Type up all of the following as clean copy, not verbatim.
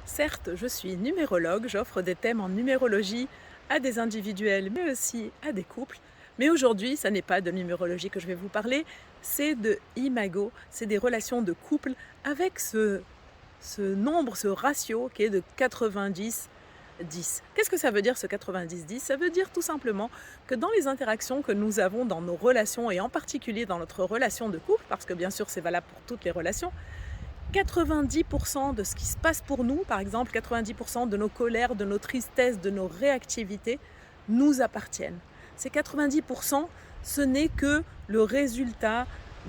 Certes, je suis numérologue, j'offre des thèmes en numérologie à des individuels, mais aussi à des couples. Mais aujourd'hui, ça n'est pas de numérologie que je vais vous parler, c'est de imago, c'est des relations de couple avec ce nombre, ce ratio qui est de 90-10. Qu'est-ce que ça veut dire ce 90-10? Ça veut dire tout simplement que dans les interactions que nous avons dans nos relations, et en particulier dans notre relation de couple, parce que bien sûr c'est valable pour toutes les relations, 90% de ce qui se passe pour nous, par exemple 90% de nos colères, de nos tristesses, de nos réactivités, nous appartiennent. Ces 90%, ce n'est que le résultat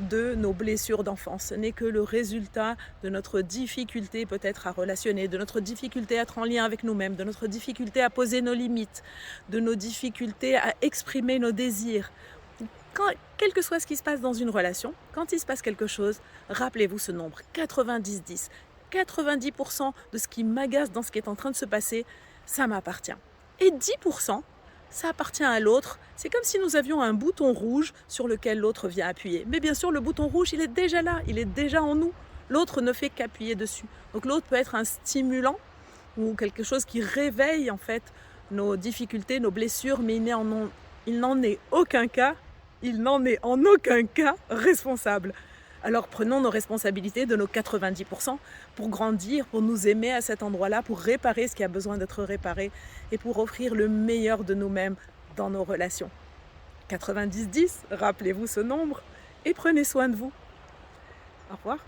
de nos blessures d'enfance, ce n'est que le résultat de notre difficulté peut-être à relationner, de notre difficulté à être en lien avec nous-mêmes, de notre difficulté à poser nos limites, de nos difficultés à exprimer nos désirs. Quel que soit ce qui se passe dans une relation, quand il se passe quelque chose, rappelez-vous ce nombre, 90-10. 90% de ce qui m'agace dans ce qui est en train de se passer, ça m'appartient. Et 10%, ça appartient à l'autre. C'est comme si nous avions un bouton rouge sur lequel l'autre vient appuyer. Mais bien sûr, le bouton rouge, il est déjà là, il est déjà en nous. L'autre ne fait qu'appuyer dessus. Donc l'autre peut être un stimulant ou quelque chose qui réveille en fait nos difficultés, nos blessures, mais il n'en est aucun cas responsable. Alors prenons nos responsabilités de nos 90% pour grandir, pour nous aimer à cet endroit-là, pour réparer ce qui a besoin d'être réparé et pour offrir le meilleur de nous-mêmes dans nos relations. 90-10, rappelez-vous ce nombre et prenez soin de vous. Au revoir.